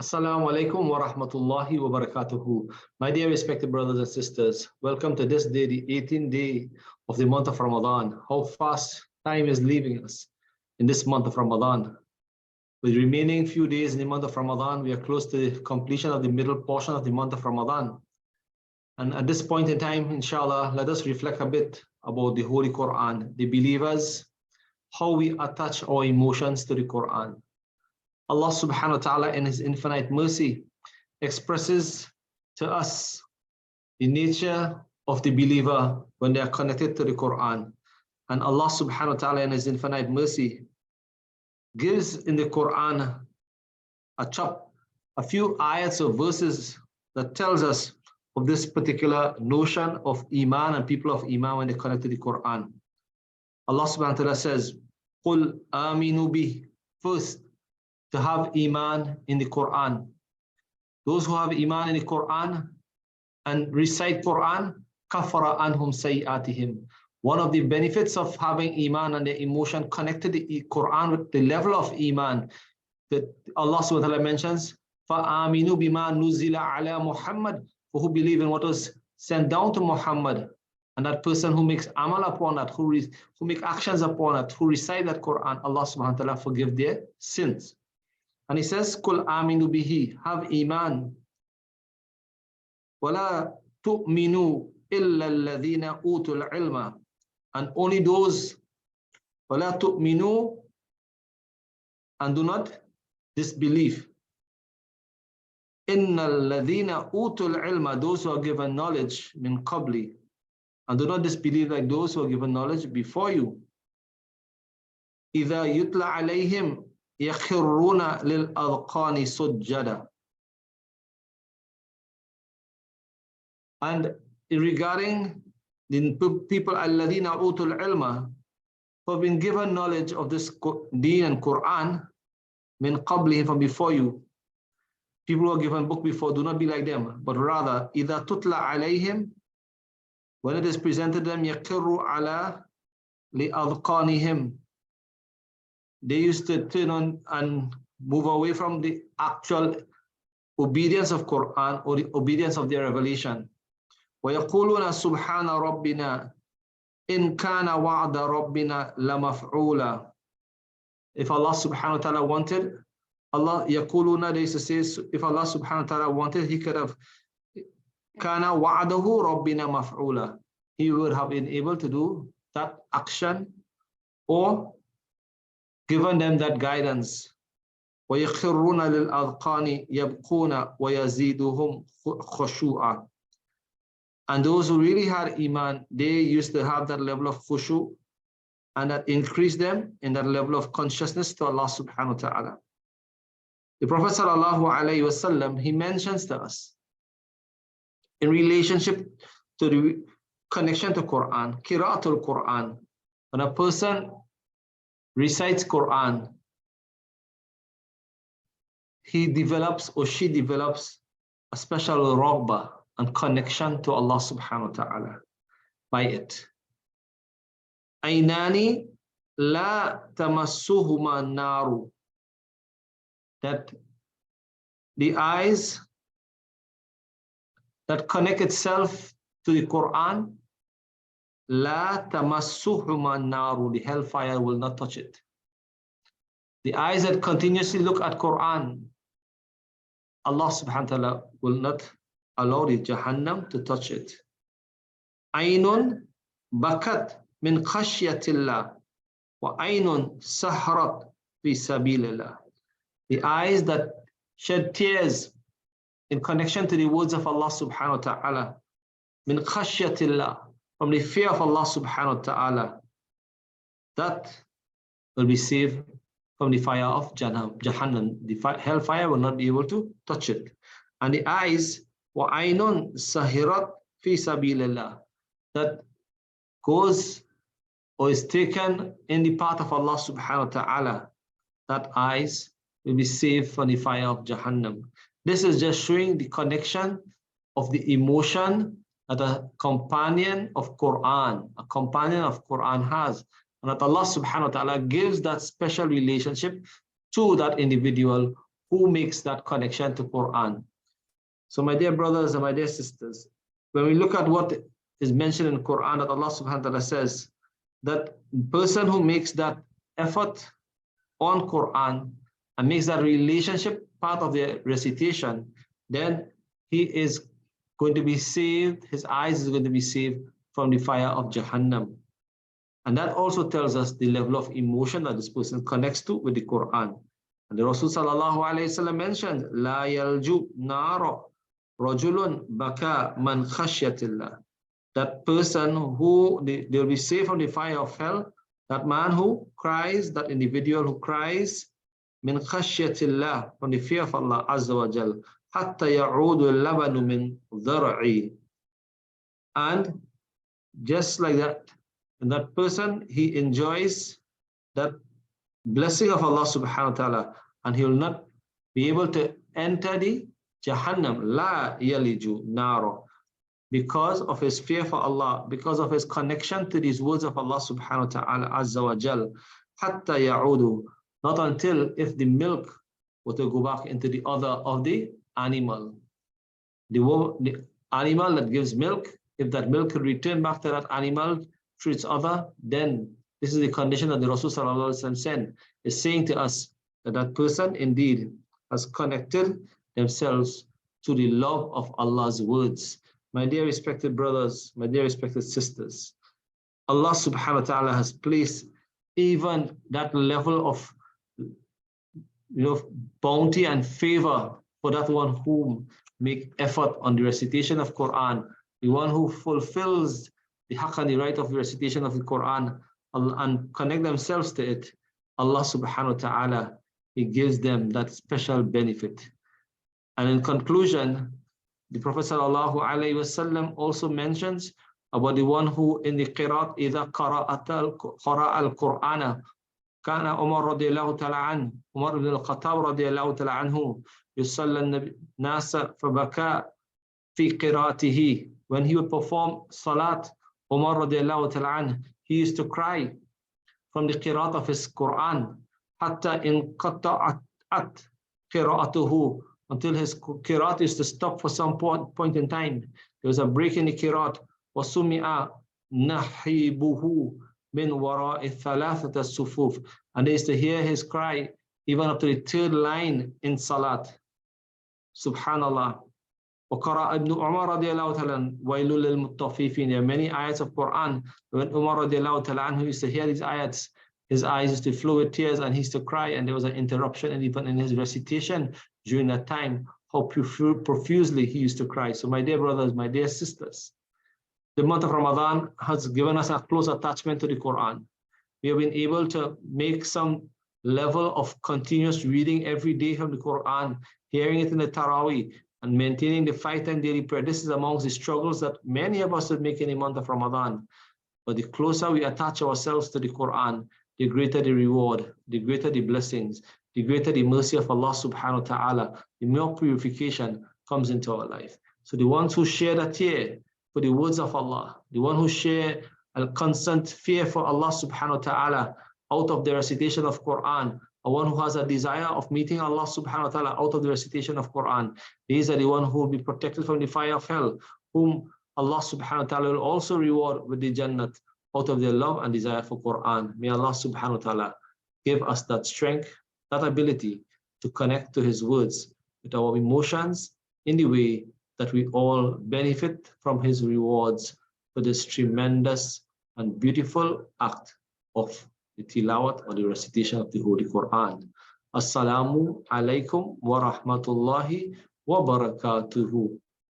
Assalamu alaikum wa rahmatullahi wa barakatuhu. My dear respected brothers and sisters, welcome to this day, the 18th day of the month of Ramadan. How fast time is leaving us in this month of Ramadan. With remaining few days in the month of Ramadan, we are close to the completion of the middle portion of the month of Ramadan. And at this point in time, inshallah, let us reflect a bit about the Holy Quran, the believers, how we attach our emotions to the Quran. Allah subhanahu wa ta'ala in His infinite mercy expresses to us the nature of the believer when they are connected to the Quran. And Allah subhanahu wa ta'ala in His infinite mercy gives in the Quran a few ayats or verses that tells us of this particular notion of Iman and people of Iman when they connect to the Quran. Allah subhanahu wa ta'ala says, قُلْ آمِنُوا بِهِ. First, to have Iman in the Quran. Those who have Iman in the Quran and recite Quran, kafara anhum sayyatihim. One of the benefits of having Iman and the emotion connected to the Quran with the level of Iman that Allah subhanahu wa ta'ala mentions, فَآمِنُوا بِمَا نُزِّلَ عَلَى Muhammad, for who believe in what was sent down to Muhammad. And that person who makes amal upon that, who make actions upon it, who recite that Quran, Allah subhanahu wa ta'ala forgive their sins. And He says, Kul aminu bihi, have Iman. Wala tu'minu illa alladhina utul ilma. And only those, wala tu'minu, and do not disbelieve. Inna alladhina utul ilma, those who are given knowledge, min qabli. And do not disbelieve like those who are given knowledge before you. Idha yutla alayhim يَخِرُّونَ لِلْأَذْقَانِ سُجَّدًا. And regarding the people الَّذِينَ أُوتُوا الْعِلْمَ, who have been given knowledge of this Deen and Quran, min qablihim, from before you, people who are given book before, do not be like them, but rather, إِذَا تُتْلَى عَلَيْهِمْ, when it is presented to them, يَقِرُّ عَلَى لِأَذْقَانِهِمْ, they used to turn on and move away from the actual obedience of Quran or the obedience of their revelation. وَيَقُولُونَ سُبْحَانَ رَبِّنَا إِنْ كَانَ وَعْدَ رَبِّنَا لَمَفْعُولًا. If Allah subhanahu wa ta'ala wanted, Allah يَقُولُونَ, they used to say, if Allah subhanahu wa ta'ala wanted, He could have كَانَ وَعْدَهُ رَبِّنَا مَفْعُولًا. He would have been able to do that action or given them that guidance. وَيَخِرُّونَ لِلْأَذْقَانِ يَبْقُونَ وَيَزِيدُهُمْ خُشُوعًا. And those who really had Iman, they used to have that level of khushu, and that increased them in that level of consciousness to Allah subhanahu wa ta'ala. The Prophet sallallahu alayhi wasallam, he mentions to us in relationship to the connection to Quran, qira'atul Quran, when a person recites Quran, he develops or she develops a special raghbah and connection to Allah subhanahu wa ta'ala by it. Aynani la tamassuhuma naru, that the eyes that connect itself to the Quran, La tamassuhuma naru, the hellfire will not touch it. The eyes that continuously look at Quran, Allah subhanahu wa ta'ala will not allow the Jahannam to touch it. Aynun bakat min khashyatillah wa aynun sahrat fi sabilillah. The eyes that shed tears in connection to the words of Allah subhanahu wa ta'ala, min khashyatillah, from the fear of Allah subhanahu wa ta'ala, that will be saved from the fire of Jahannam. The hellfire will not be able to touch it. And the eyes, وَعَيْنٌ سَهِرَتْ فِي سَبِيلِ اللَّهِ, that goes or is taken in the path of Allah subhanahu wa ta'ala, that eyes will be saved from the fire of Jahannam. This is just showing the connection of the emotion that a companion of Quran has, and that Allah subhanahu wa ta'ala gives that special relationship to that individual who makes that connection to Quran. So my dear brothers and my dear sisters, when we look at what is mentioned in Quran, that Allah subhanahu wa ta'ala says that person who makes that effort on Quran and makes that relationship part of their recitation, then he is going to be saved, his eyes is going to be saved from the fire of Jahannam. And that also tells us the level of emotion that this person connects to with the Quran. And the Rasul sallallahu alayhi wasallam mentioned, La yalju naro rajulun baka man khashyatillah. That person who, they'll be saved from the fire of hell, that man who cries, that individual who cries, min khashyatillah, from the fear of Allah azza wa jal, hatta ya'udu al-labanu min dhar'i. And just like that, and that person, he enjoys that blessing of Allah subhanahu wa ta'ala, and he will not be able to enter the Jahannam, la yaliju naro, because of his fear for Allah, because of his connection to these words of Allah subhanahu wa ta'ala azza wa jal, hatta ya'udu, not until if the milk were to go back into the other of the animal. The animal that gives milk, if that milk could return back to that animal through its other, then this is the condition that the Rasul sallallahu alaihi wasallam said, is saying to us that that person indeed has connected themselves to the love of Allah's words. My dear respected brothers, my dear respected sisters, Allah subhanahu wa ta'ala has placed even that level of bounty and favor for that one who make effort on the recitation of Quran, the one who fulfills the haqq and the right of the recitation of the Quran and connect themselves to it. Allah subhanahu wa ta'ala, He gives them that special benefit. And in conclusion, the Prophet sallallahu alaihi wasallam also mentions about the one who in the qiraat إذا قرأ القرآن كان عمر رضي الله تعالى عنه عمر بن الخطاب رضي الله تعالى عنه يصلى الناس فبكى في قراءته. When he would perform salat, Umar رضي الله تعالى عنه, he used to cry from the qiraat of his Quran حتى انقطعت قراءته, until his qiraat used to stop for some point in time. There was a break in the qiraat. وَسُمِعَ نَحِيبُهُ مِنْ وَرَاءِ الثَّلَاثَةِ الصُّفُوفِ, and they used to hear his cry even up to the third line in salat. Subhanallah. وَقَرَأَ ابْنُ عُمَرَ رَضِيَ اللَّهُ تَعَالَى وَيْلٌ لِلْمُطَّفِّفِينَ. There are many ayats of Quran. When Umar رضي الله تعالى عنه used to hear these ayats, his eyes used to flow with tears and he used to cry, and there was an interruption and even in his recitation during that time, how profusely he used to cry. So my dear brothers, my dear sisters, the month of Ramadan has given us a close attachment to the Quran. We have been able to make some level of continuous reading every day from the Quran, hearing it in the Taraweeh, and maintaining the 5-time daily prayer. This is amongst the struggles that many of us would make in the month of Ramadan. But the closer we attach ourselves to the Quran, the greater the reward, the greater the blessings, the greater the mercy of Allah subhanahu wa ta'ala, the more purification comes into our life. So the ones who share that tear for the words of Allah, the one who share a constant fear for Allah subhanahu wa ta'ala out of the recitation of Quran, or one who has a desire of meeting Allah subhanahu wa ta'ala out of the recitation of Quran, these are the one who will be protected from the fire of hell, whom Allah subhanahu wa ta'ala will also reward with the Jannat out of their love and desire for Quran. May Allah subhanahu wa ta'ala give us that strength, that ability to connect to His words with our emotions in the way that we all benefit from His rewards for this tremendous and beautiful act of the tilawat or the recitation of the Holy Quran. Assalamu alaikum wa rahmatullahi wa barakatuhu.